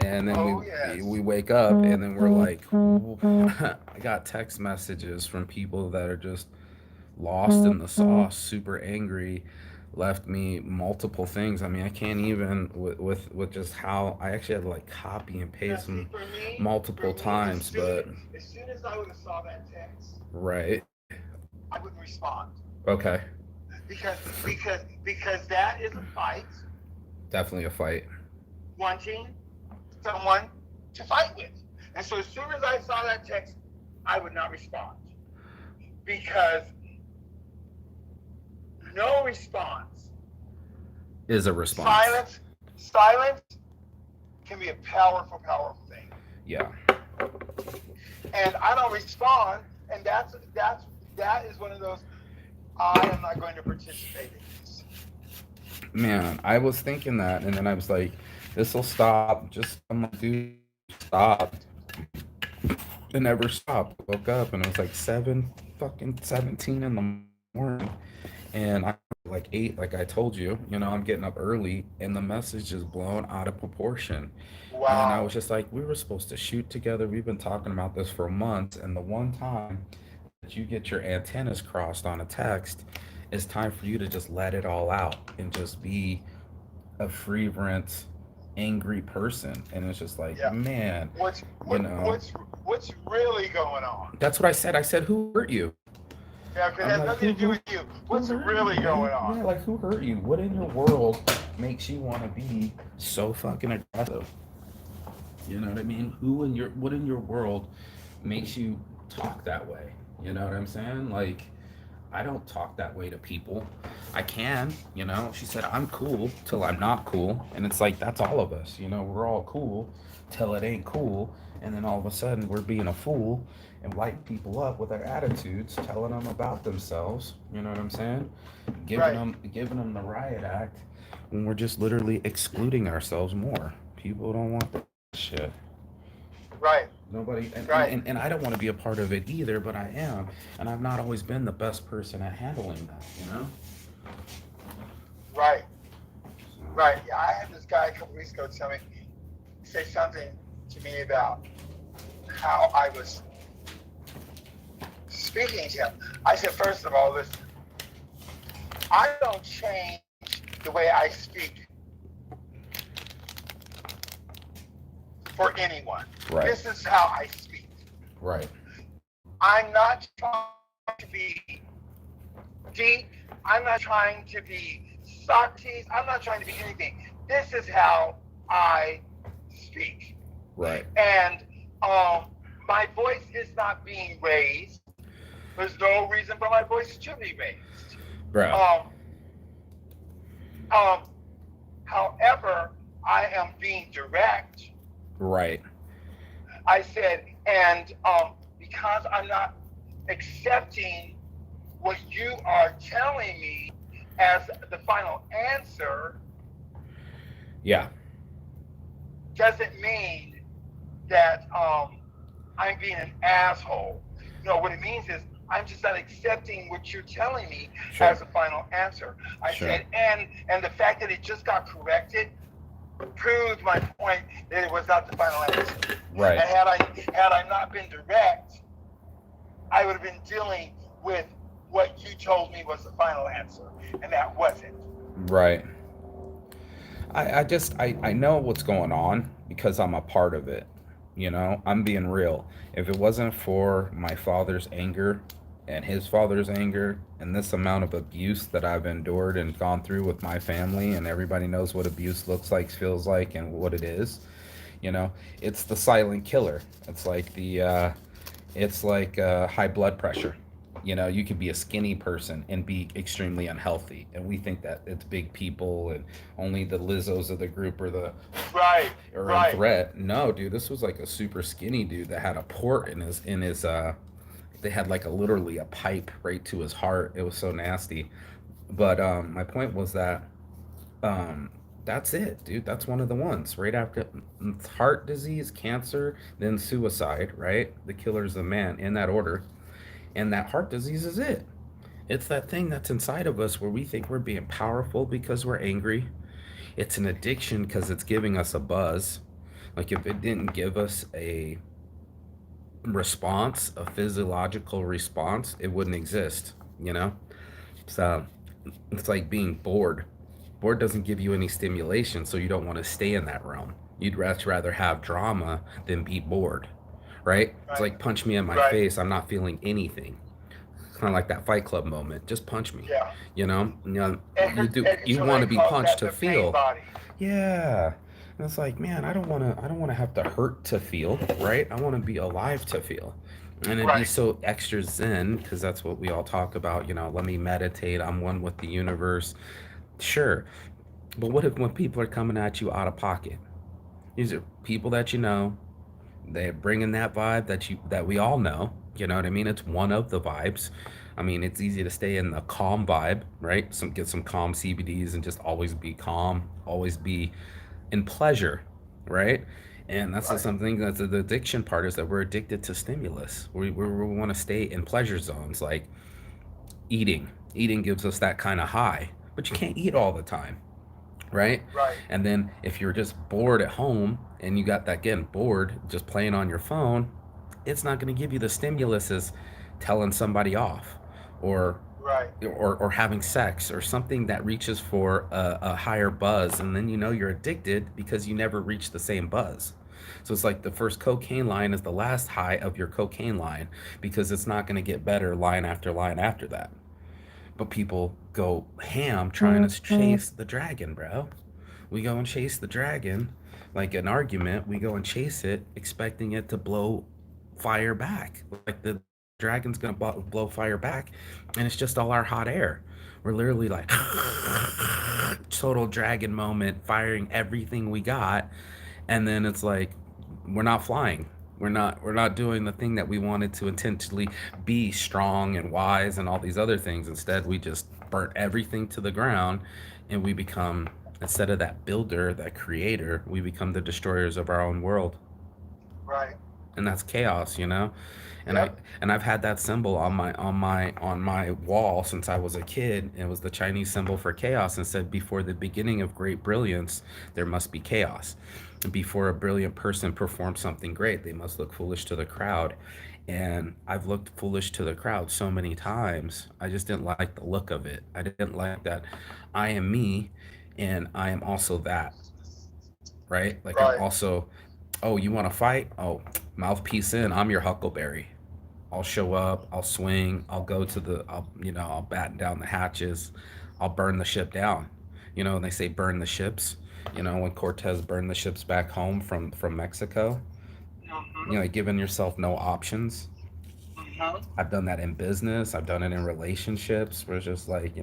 And then Oh we yes. wake up and then we're like, I got text messages from people that are just lost in the sauce, super angry, left me multiple things. I mean, I can't even with just how I actually had to like copy and Now paste see, them multiple times, but as soon as I would have saw that text, right. I would respond Okay. because that is a fight Definitely a fight. wanting someone to fight with. And so as soon as I saw that text, I would not respond because no response, Is a response. silence, silence can be a powerful, powerful thing. Yeah. And I don't respond, and that is one of those. I am not going to participate in this. Man, I was thinking that and then I was like, this will stop. Just I'm like, dude, stop. It never stopped. I woke up and it was like 7 fucking 17 in the morning. And I like 8, like I told you, I'm getting up early and the message is blown out of proportion. And I was Wow. just like, we were supposed to shoot together. We've been talking about this for months. And the one time that you get your antennas crossed on a text, it's time for you to just let it all out and just be a free rent, angry person. And it's just like, Yeah. man, What's you what know, what's really going on? that's what I said. I said, who hurt you? Yeah, because I'm it has like, nothing to do with you. who What's hurt you, really man? going on? Yeah, like who hurt you? What in your world makes you want to be so fucking aggressive? You know what I mean? What in your world makes you talk that way? You know what I'm saying? Like, I don't talk that way to people. I can, She said I'm cool till I'm not cool, and it's like that's all of us. We're all cool till it ain't cool, and then all of a sudden we're being a fool and lighting people up with our attitudes, telling them about themselves. You know what I'm saying? Giving Right. them giving them the riot act when we're just literally excluding ourselves more. People don't want that shit. Right. Nobody, Right. and I don't want to be a part of it either, but I am, and I've not always been the best person at handling that. Right. So, Right. Yeah, I had this guy a couple weeks ago tell me, say something to me about how I was speaking to him. I said, first of all, listen, I don't change the way I speak for anyone. right, This is how I speak. right, I'm not trying to be deep. I'm not trying to be Socrates. I'm not trying to be anything. This is how I speak. right, And my voice is not being raised. There's no reason for my voice to be raised. bro, Um, um, however, I am being direct. right, I said, and because I'm not accepting what you are telling me as the final answer, yeah, doesn't mean that I'm being an asshole. No, what it means is I'm just not accepting what you're telling me sure, as a final answer. I sure, said, and the fact that it just got corrected proves my point that it was not the final answer. right, And had I not been direct, I would have been dealing with what you told me was the final answer, and that wasn't. right. I know what's going on because I'm a part of it. I'm being real. If it wasn't for my father's anger and his father's anger and this amount of abuse that I've endured and gone through with my family, and everybody knows what abuse looks like, feels like, and what it is, you know, it's the silent killer. It's like high blood pressure. You can be a skinny person and be extremely unhealthy, and we think that it's big people and only the Lizzos of the group Right, are in right. threat. No, dude, this was like a super skinny dude that had a port in his. They had like literally a pipe right to his heart. It was so nasty. But my point was that um, that's it, dude. That's one of the ones. Right after heart disease, cancer, then suicide, right? The killer's the man in that order. And that heart disease is it. It's that thing that's inside of us where we think we're being powerful because we're angry. It's an addiction because it's giving us a buzz. Like if it didn't give us a response, a physiological response, it wouldn't exist, you know? So it's like being bored. Bored doesn't give you any stimulation, so you don't want to stay in that realm. You'd much rather have drama than be bored, right? It's Right. like punch me in my Right. face, I'm not feeling anything. It's kind of like that Fight Club moment. Just punch me, Yeah. Edgar you want Touré to be calls punched that to the pain feel. body. Yeah. And it's like, man, I don't want to have to hurt to feel, right? I want to be alive to feel. And it'd be Right. so extra zen because that's what we all talk about, let me meditate, I'm one with the universe. Sure. But what if when people are coming at you out of pocket? These are people that you know, they're bringing that vibe that we all know. You know what I mean? It's one of the vibes. I mean, it's easy to stay in the calm vibe, right? Get some calm CBDs and just always be calm, always be in pleasure, right? And that's Right. something that's the addiction part is that we're addicted to stimulus. We want to stay in pleasure zones, like eating. Eating gives us that kind of high, but you can't eat all the time, right? Right. And then if you're just bored at home and you got that again bored just playing on your phone, it's not going to give you the stimulus as telling somebody off or Right. or having sex or something that reaches for a higher buzz, and then you're addicted because you never reach the same buzz. So it's like the first cocaine line is the last high of your cocaine line because it's not going to get better line after line after that. But people go ham trying to chase the dragon, bro. We go and chase the dragon like an argument. We go and chase it, expecting it to blow fire back. Like the dragon's gonna blow fire back, and it's just all our hot air. We're literally like total dragon moment, firing everything we got, and then it's like we're not flying. We're not doing the thing that we wanted to intentionally be strong and wise and all these other things. Instead, we just burnt everything to the ground, and we become, instead of that builder, that creator, we become the destroyers of our own world. Right. And that's chaos. And I Yep. and I've had that symbol on my wall since I was a kid. It was the Chinese symbol for chaos, and said, before the beginning of great brilliance there must be chaos. Before a brilliant person performs something great, they must look foolish to the crowd. And I've looked foolish to the crowd so many times. I just didn't like the look of it. I didn't like that I am me, and I am also that, right? Like I'm Right. also, oh, you want to fight? Oh, mouthpiece in. I'm your Huckleberry. I'll show up. I'll swing. I'll go to the. I'll batten down the hatches. I'll burn the ship down. And they say burn the ships. When Cortez burned the ships back home from Mexico. Mm-hmm. Giving yourself no options. Mm-hmm. I've done that in business. I've done it in relationships. Where it's just like,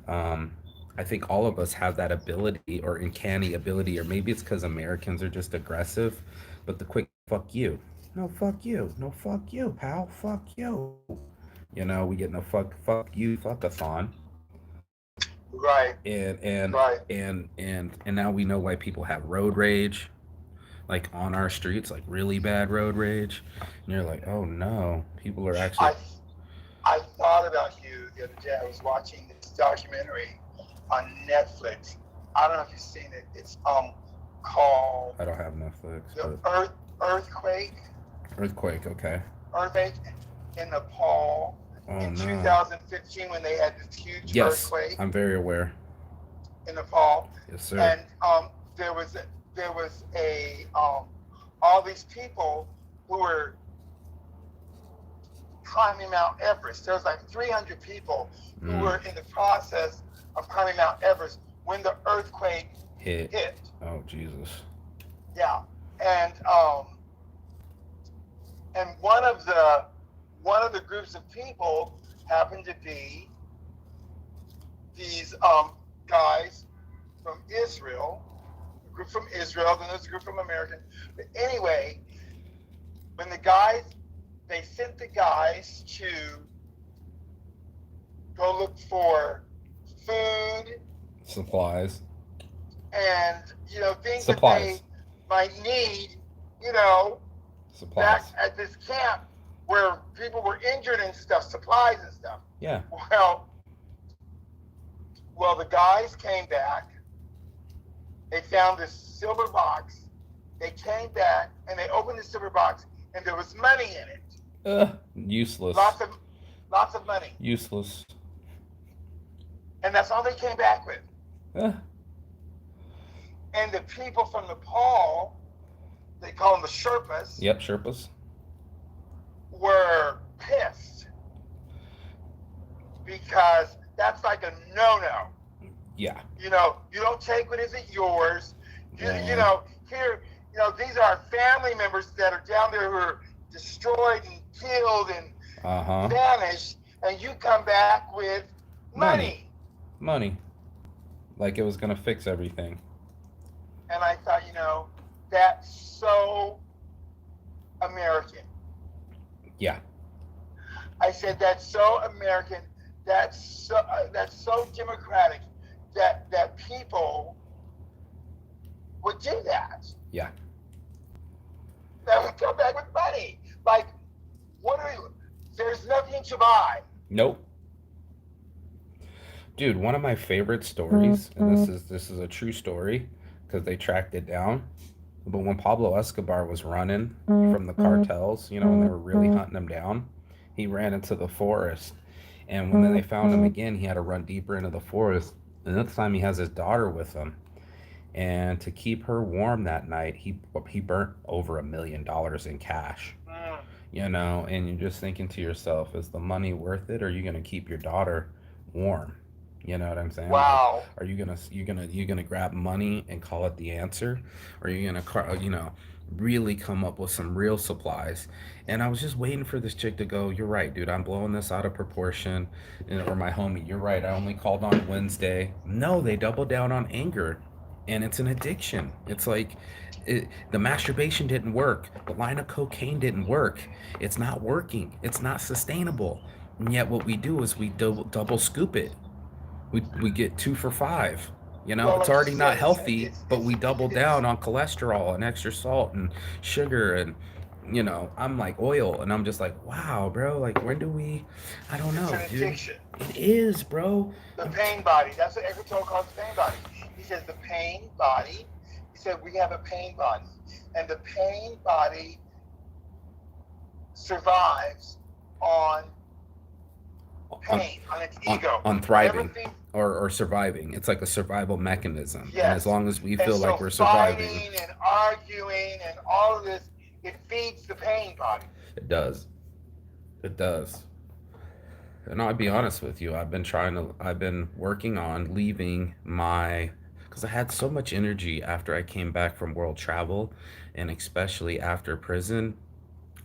um, I think all of us have that ability or uncanny ability, or maybe it's because Americans are just aggressive, but the quick fuck you. No, fuck you. No, fuck you, pal. Fuck you. We get no fuck you, fuckathon. Right. Right. And now we know why people have road rage, like on our streets, like really bad road rage. And you're like, oh no, people are actually. I I thought about you the other day. I was watching this documentary on Netflix. I don't know if you've seen it. It's called I don't have Netflix, the but earthquake earthquake. Okay. earthquake in Nepal Oh in no. 2015 when they had this huge Yes, earthquake I'm very aware. in Nepal, Yes, sir. and there was a all these people who were climbing Mount Everest. There was like 300 people who Mm. were in the process of climbing Mount Everest when the earthquake Hit. hit. Oh Jesus. Yeah, and one of the groups of people happened to be these guys from Israel, a group from Israel, then there's a group from American. But anyway, when they sent the guys to go look for food Supplies. and things that they Supplies. might need, you know, back Supplies. at this camp where people were injured and stuff, supplies and stuff. Yeah. Well, the guys came back. They found this silver box They came back and they opened the silver box and there was money in it. Useless. Lots of lots of money. Useless. And that's all they came back with. Uh, And the people from Nepal, they call them the Sherpas, yep, Sherpas. were pissed because that's like a no-no. Yeah. You don't take what isn't yours. Yeah. Here, these are our family members that are down there who are destroyed and killed and Uh-huh. vanished, and you come back with Money. money. Money. Like it was gonna fix everything. And I thought, that's so American. Yeah. I said that's so American. That's so democratic that people would do that. Yeah. That would come back with money. Like, there's nothing to buy. Nope. Dude, one of my favorite stories, and this is a true story because they tracked it down. But when Pablo Escobar was running from the cartels, when they were really hunting him down, he ran into the forest. And when they found him again, he had to run deeper into the forest. And this time he has his daughter with him. And to keep her warm that night, he burnt over $1 million in cash. Mm. And you're just thinking to yourself, is the money worth it, or are you gonna keep your daughter warm? You know what I'm saying? Like, Wow. are you gonna grab money and call it the answer, or are you gonna really come up with some real supplies? And I was just waiting for this chick to go, you're right, dude, I'm blowing this out of proportion. Or my homie, you're right, I only called on Wednesday. No, they double down on anger, and it's an addiction. It's like the masturbation didn't work, the line of cocaine didn't work, it's not working, it's not sustainable. And yet what we do is we double scoop it. We get 2 for 5. Well, It's like you already not said, healthy, but we double it's down on cholesterol and extra salt and sugar. And I'm like oil, and I'm just like, wow, bro, like when do we, I don't it's know, an dude. addiction. It is, bro. The pain body. That's what Eckhart Tolle calls the pain body. He says the pain body. He said we have a pain body, and the pain body survives on on, pain, on its on, ego. on thriving Everything. or surviving. It's like a survival mechanism. And as Yes. long as we And feel so like we're surviving, fighting and arguing and all of this, it feeds the pain body. it does. It does. And I'll be honest with you, I've been working on leaving because I had so much energy after I came back from world travel, and especially after prison.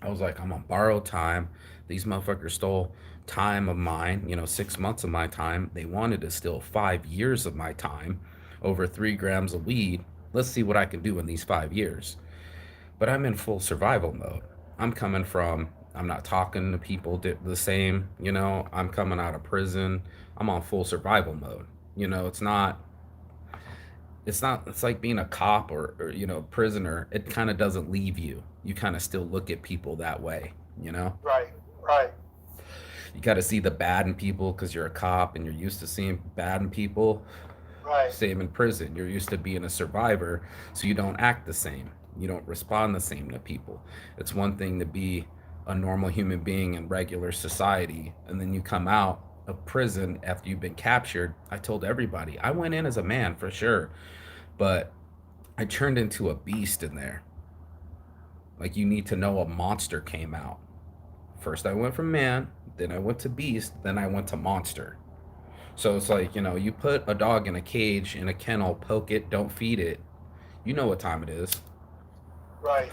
I was like, I'm on borrowed time. These motherfuckers stole time of mine, 6 months of my time. They wanted to steal 5 years of my time over 3 grams of weed. Let's see what I can do in these 5 years. But I'm in full survival mode. I'm not talking to people the same, I'm coming out of prison. I'm on full survival mode. It's like being a cop or prisoner. It kind of doesn't leave you. You kind of still look at people that way. Right, right, You got to see the bad in people because you're a cop and you're used to seeing bad in people. right, Same in prison. You're used to being a survivor, so you don't act the same. You don't respond the same to people. It's one thing to be a normal human being in regular society, and then you come out of prison after you've been captured. I told everybody, I went in as a man for sure, but I turned into a beast in there. Like, you need to know a monster came out. First, I went from man, then I went to beast, then I went to monster. So it's like, you put a dog in a cage, in a kennel, poke it, don't feed it. You know what time it is. right,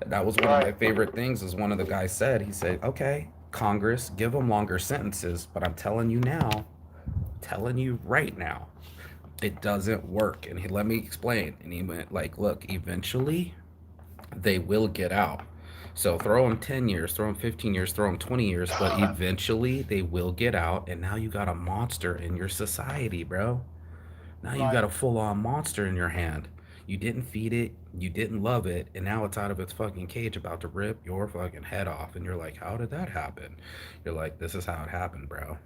That was one of my right, favorite things, is one of the guys said, he said, okay, Congress, give them longer sentences, but I'm telling you now, telling you right now, it doesn't work. And he let me explain. And he went like, look, eventually they will get out. So throw them 10 years, throw them 15 years, throw them 20 years, but eventually they will get out. And now you got a monster in your society, bro. Now you got right. a full on monster in your hand. You didn't feed it, you didn't love it, and now it's out of its fucking cage about to rip your fucking head off. And you're like, how did that happen? You're like, this is how it happened, bro.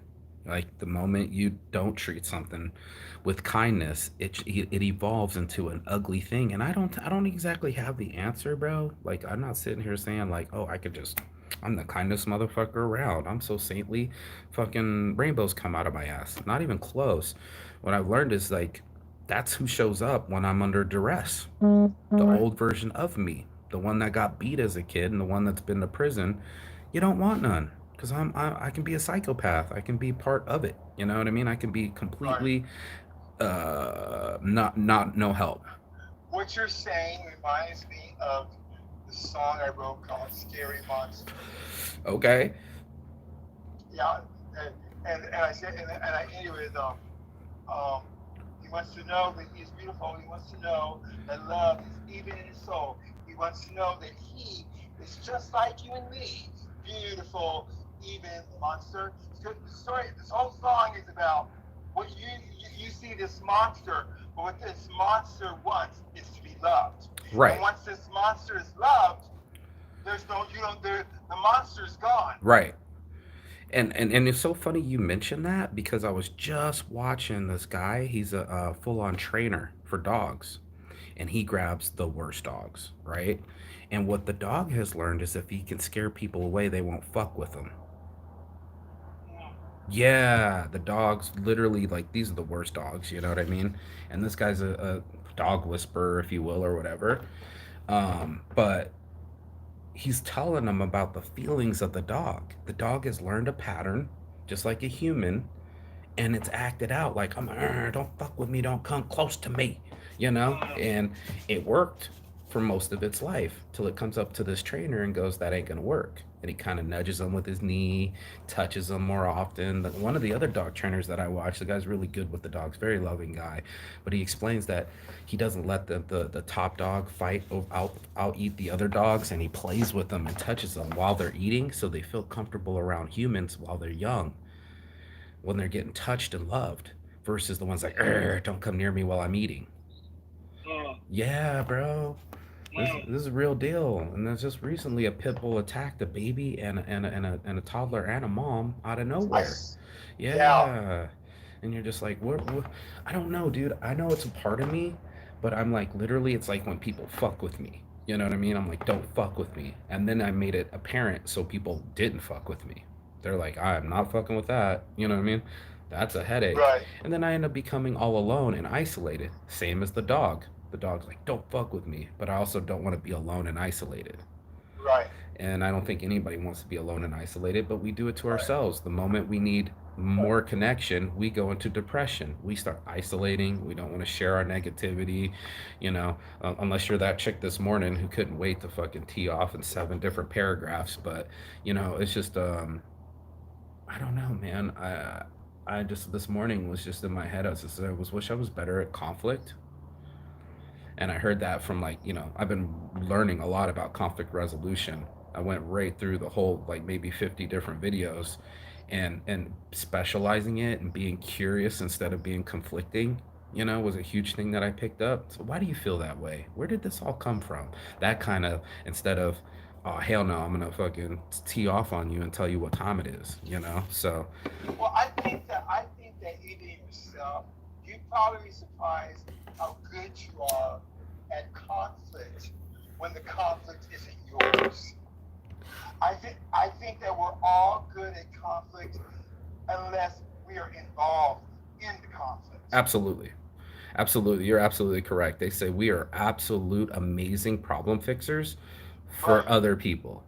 Like the moment you don't treat something with kindness, it evolves into an ugly thing. And I don't exactly have the answer, bro. Like I'm not sitting here saying like, oh, I could just I'm the kindest motherfucker around. I'm so saintly, fucking rainbows come out of my ass. Not even close. What I've learned is like that's who shows up when I'm under duress. The Right. old version of me, the one that got beat as a kid and the one that's been to prison. You don't want none because I can be a psychopath. I can be part of it. You know what I mean? I can be Right. completely not no help. What you're saying reminds me of the song I wrote called "Scary Monster." Okay. Yeah, and and I said and I ended with um he wants to know that he is beautiful. He wants to know that love is even in his soul. He wants to know that he is just like you and me, beautiful, even monster. So the story, this whole song is about what you see this monster, but what this monster wants is to be loved. And Right. once this monster is loved, there's no you don't there the monster's gone. Right. And it's so funny you mentioned that because I was just watching this guy. He's a full on trainer for dogs, and he grabs the worst dogs, right? And what the dog has learned is if he can scare people away, they won't fuck with him. Mm, Yeah, the dogs literally like these are the worst dogs, you know what I mean? And this guy's a dog whisperer, if you will, or whatever. But he's telling them about the feelings of the dog. The dog has learned a pattern, just like a human, and it's acted out like I'm don't fuck with me, don't come close to me, you know? mm. And it worked for most of its life till it comes up to this trainer and goes, that ain't gonna work. And he kind of nudges them with his knee, touches them more often. One of the other dog trainers that I watch, the guy's really good with the dogs, very loving guy, but he explains that he doesn't let the top dog fight out eat the other dogs, and he plays with them and touches them while they're eating so they feel comfortable around humans while they're young, when they're getting touched and loved, versus the ones like, don't come near me while I'm eating. Mm, Yeah, bro. mm. This is a real deal. And there's just recently a pit bull attacked a baby and a toddler and a mom out of I, nowhere. s- yeah, Yeah. And you're just like, what? I don't know, dude. I know it's a part of me, but I'm like, literally, it's like when people fuck with me. You know what I mean? I'm like, don't fuck with me. And then I made it apparent so people didn't fuck with me. They're like, I'm not fucking with that. You know what I mean? That's a headache. right, And then I end up becoming all alone and isolated. Same as the dog. The dog's like, don't fuck with me. But I also don't want to be alone and isolated. right, And I don't think anybody wants to be alone and isolated, but we do it to right, ourselves. The moment we need more connection, we go into depression. We start isolating. We don't want to share our negativity, unless you're that chick this morning who couldn't wait to fucking tee off in 7 different paragraphs. But, it's just, I don't know, man. I just, this morning was just in my head. I was wish I was better at conflict. And I heard that from like, I've been learning a lot about conflict resolution. I went right through the whole like maybe 50 different videos, and specializing it and being curious instead of being conflicting, was a huge thing that I picked up. So why do you feel that way? Where did this all come from? That kind of, instead of, oh hell no, I'm gonna fucking tee off on you and tell you what time it is. So Well, I think that even yourself, you'd probably be surprised how good you are at conflict when the conflict isn't yours. I think that we're all good at conflict unless we are involved in the conflict. absolutely. Absolutely, you're absolutely correct. They say we are absolute amazing problem fixers for Right, other people.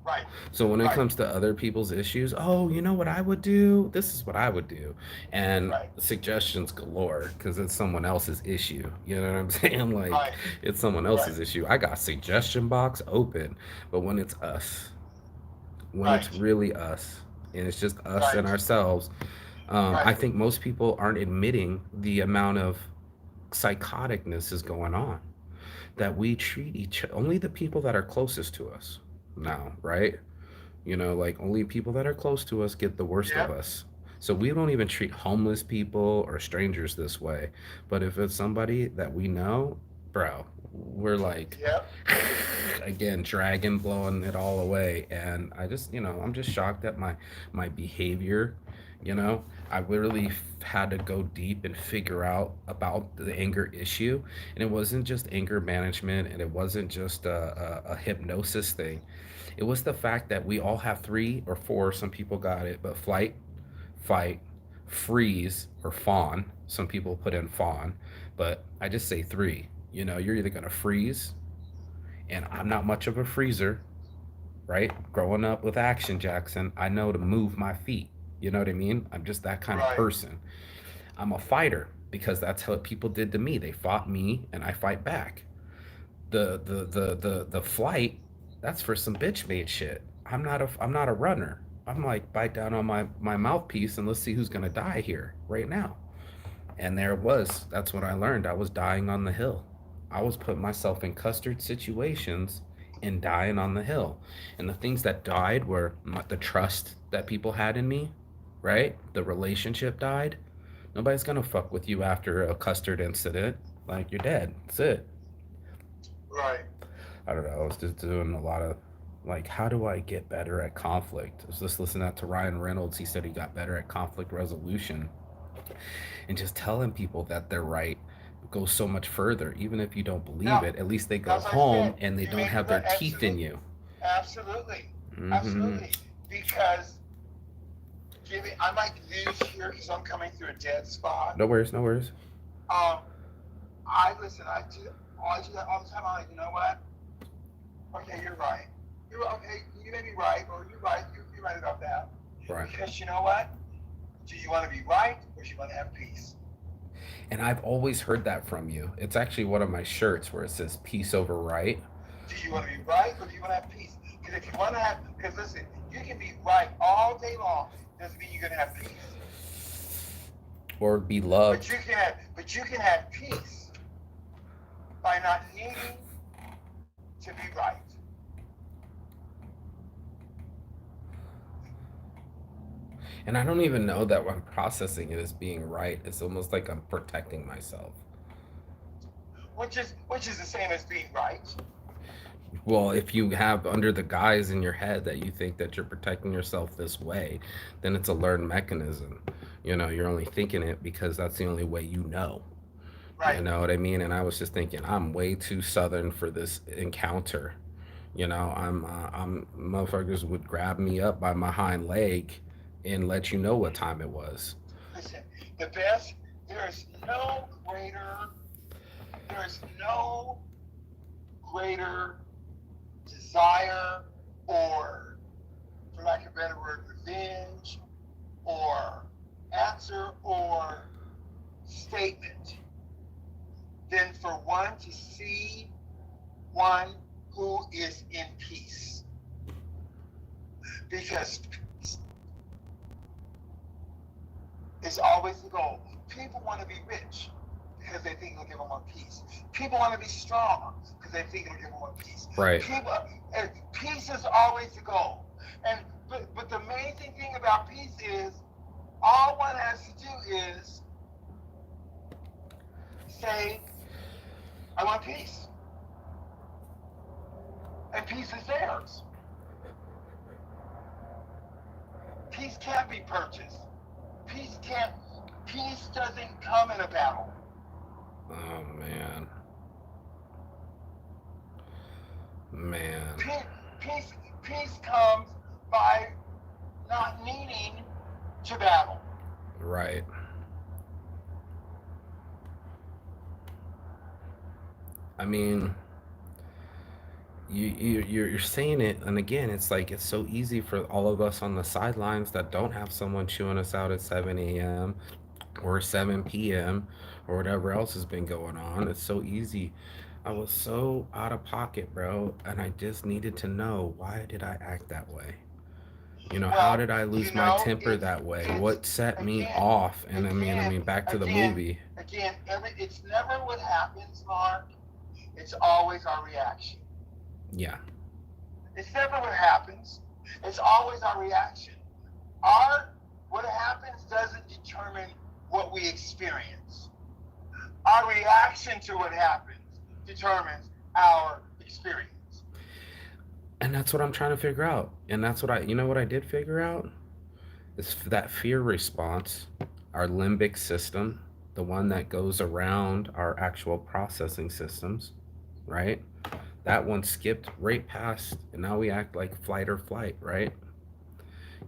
right, So when it right, comes to other people's issues, oh, you know what I would do? This is what I would do. And right, suggestions galore because it's someone else's issue. You know what I'm saying? Like right, it's someone right, else's issue. I got suggestion box open, but when it's us, when it's right, really us, and it's just us and right, ourselves, I right. think most people aren't admitting the amount of psychoticness is going on, that we treat each only the people that are closest to us now, right? Like only people that are close to us get the worst of Yep, us. So we don't even treat homeless people or strangers this way. But if it's somebody that we know, bro, we're like, yep. again, dragon blowing it all away. And I'm just shocked at my behavior, You know, I literally had to go deep and figure out about the anger issue. And it wasn't just anger management, and it wasn't just a hypnosis thing. It was the fact that we all have three or four, some people got it, but flight, fight, freeze, or fawn. Some people put in fawn, but I just say three. You know, you're either going to freeze, and I'm not much of a freezer, right? Growing up with Action Jackson, I know to move my feet. You know what I mean? I'm just that kind of Right, person. I'm a fighter because that's what people did to me. They fought me and I fight back. The flight, that's for some bitch made shit. I'm not a runner. I'm like bite down on my mouthpiece and let's see who's gonna die here right now. And there it was. That's what I learned. I was dying on the hill. I was putting myself in custard situations and dying on the hill. And the things that died were the trust that people had in me, right? The relationship died. Nobody's gonna fuck with you after a custard incident. Like, you're dead. That's it. right. I don't know. I was just doing a lot of like, how do I get better at conflict? I was just listening to Ryan Reynolds. He said he got better at conflict resolution, and just telling people that they're right goes so much further. Even if you don't believe No, it, at least they go that's what I home said. and they You don't made it have right. their teeth in Absolutely, you. absolutely, Mm-hmm. absolutely. Because giving, I might lose here because I'm coming through a dead spot. No worries, no worries. Um, I listen. I do that all the time. I'm like, you know what? Okay, you're right. You're okay. You may be right, or you're right. You're right about that. Right. Because you know what? Do you want to be right, or do you want to have peace? And I've always heard that from you. It's actually one of my shirts where it says peace over right. Do you want to be right, or do you want to have peace? Because if you want to have, because listen, you can be right all day long. Doesn't mean you're gonna have peace. Or be But loved. you can have peace by not needing to be right. And I don't even know that I'm processing it as being right. It's almost like I'm protecting myself. Which is the same as being right. Well, if you have under the guise in your head that you think that you're protecting yourself this way, then it's a learned mechanism. You know, you're only thinking it because that's the only way you know. You Right. know what I mean? And I was just thinking, I'm way too southern for this encounter. You know, I'm motherfuckers would grab me up by my hind leg and let you know what time it was. Listen, the best. There is no greater. There is no greater desire, or, for lack of a better word, revenge, or answer, or statement than for one to see one who is in peace. Because it's always the goal. People want to be rich because they think it'll give them more peace. People want to be strong because they think it'll give them more peace. Right. People, peace is always the goal. And but the amazing thing about peace is all one has to do is say, I want peace. And peace is theirs. Peace can't be purchased. Peace can't. Peace doesn't come in a battle. Oh man. Man. Peace, peace comes by not needing to battle. Right. I mean, you're saying it, and again, it's like it's so easy for all of us on the sidelines that don't have someone chewing us out at 7 a.m. or 7 p.m. or whatever else has been going on. It's so easy. I was so out of pocket, bro, and I just needed to know, why did I act that way? You know, how Well, did I lose you my know, temper that way? it's What set me again, off? And again, back to the again, movie. again. It's never what happens, Mark. It's always our reaction. Yeah. It's never what happens. It's always our reaction. Our what happens doesn't determine what we experience. Our reaction to what happens determines our experience. And that's what I'm trying to figure out. And that's what you know what I did figure out? It's that fear response, our limbic system, the one that goes around our actual processing systems, right? That one skipped right past, and now we act like flight or flight, right?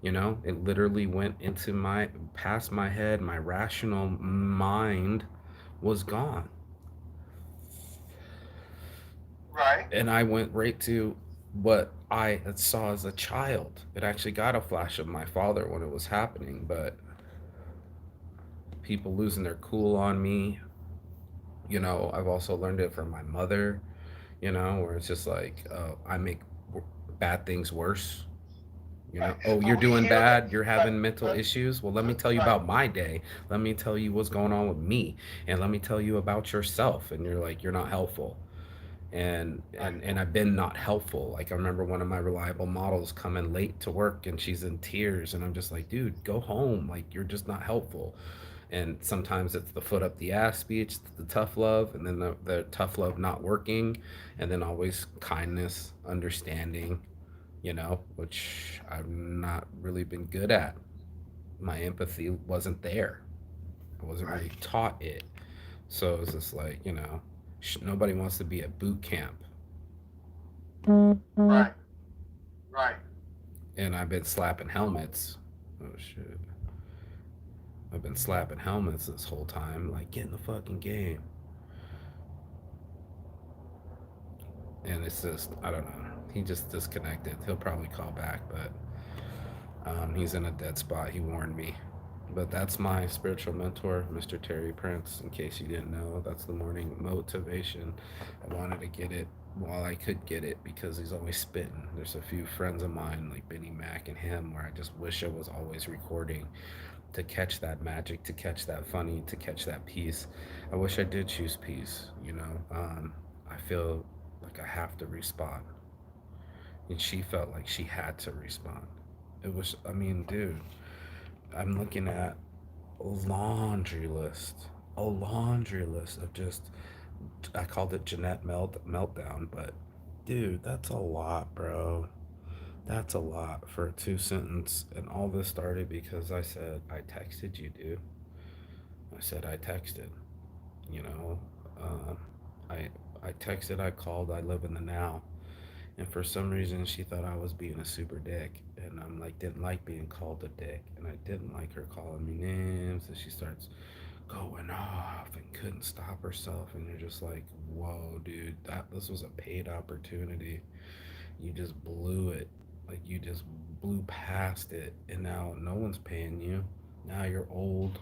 It literally went into my past my head. My rational mind was gone, Right. and I went right to what I saw as a child. It actually got a flash of my father when it was happening, but people losing their cool on me. I've also learned it from my mother. Where it's just like, I make bad things worse. Right. Oh, you're But we doing hear that. bad, you're having mental But issues. Well, let me tell you right. about my day. Let me tell you what's going on with me, and let me tell you about yourself. And you're like, you're not helpful. and Right. and and I've been not helpful. Like, I remember one of my reliable models coming late to work and she's in tears, and I'm just like, dude, go home. Like, you're just not helpful. And sometimes it's the foot up the ass speech, the tough love, and then the tough love not working, and then always kindness, understanding, which I've not really been good at. My empathy wasn't there. I wasn't Right. really taught it. So it's just like, nobody wants to be at boot camp. Right. Right. And I've been slapping helmets. Oh shit. I've been slapping helmets this whole time. Like, get in the fucking game. And it's just, I don't know. He just disconnected. He'll probably call back, but he's in a dead spot. He warned me. But that's my spiritual mentor, Mr. Terry Prince. In case you didn't know, that's the morning motivation. I wanted to get it while I could get it because he's always spitting. There's a few friends of mine, like Benny Mac and him, where I just wish I was always recording to catch that magic, to catch that funny, to catch that peace. I wish I did choose peace. I feel like I have to respond. And she felt like she had to respond. It was, I mean, dude, I'm looking at a laundry list of just, I called it Jeanette meltdown, but dude, that's a lot, bro. That's a lot for a two sentence. And all this started because I said, I texted you, dude. I said, I texted, you know. Uh, I, I texted, I called, I live in the now. And for some reason, she thought I was being a super dick. And I'm like, didn't like being called a dick. And I didn't like her calling me names. And she starts going off and couldn't stop herself. And you're just like, whoa, dude, this was a paid opportunity. You just blew it. Like, you just blew past it, and now no one's paying you. Now you're old.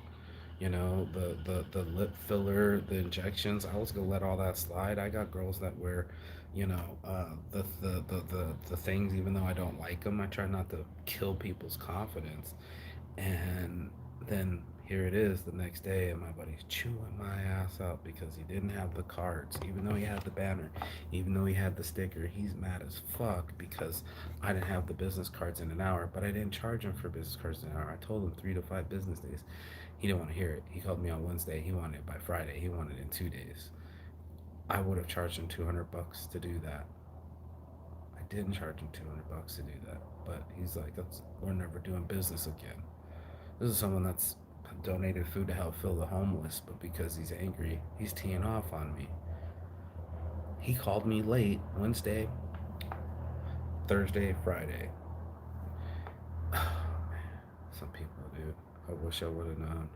The lip filler, the injections. I was gonna let all that slide. I got girls that wear, the things. Even though I don't like them, I try not to kill people's confidence. And then here it is the next day, and my buddy's chewing my ass out because he didn't have the cards, even though he had the banner, even though he had the sticker. He's mad as fuck because I didn't have the business cards in an hour, but I didn't charge him for business cards in an hour. I told him 3 to 5 business days. He didn't want to hear it. He called me on Wednesday. He wanted it by Friday. He wanted it in 2 days. I would have charged him $200 to do that. I didn't charge him $200 to do that, but he's like, we're never doing business again. This is someone that's donated food to help fill the homeless, but because he's angry, he's teeing off on me. He called me late Wednesday, Thursday, Friday. Oh, man. Some people, dude. I wish I would have known.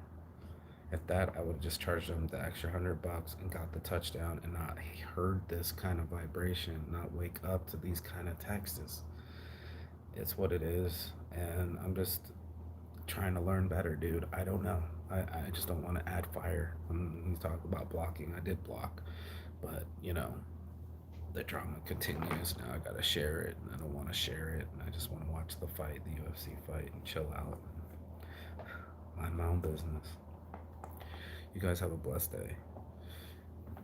At that, I would have just charged them the extra $100 and got the touchdown and not heard this kind of vibration, not wake up to these kind of texts. It's what it is. And I'm just trying to learn better, dude. I don't know. I just don't want to add fire. He's talking about blocking. I did block, but the drama continues. Now I gotta share it, and I don't want to share it, and I just want to watch the fight, the UFC fight, and chill out, mind my own business. You guys have a blessed day.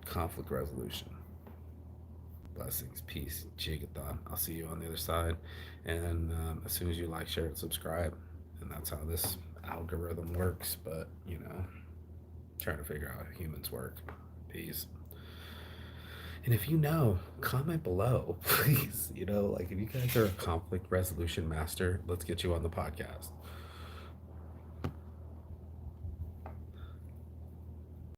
Conflict resolution. Blessings, peace, jigathon. I'll see you on the other side, and as soon as you like, share, and subscribe, and that's how this algorithm works. But trying to figure out how humans work. Peace. And if you know, comment below, please. Like, if you guys are a conflict resolution master, let's get you on the podcast.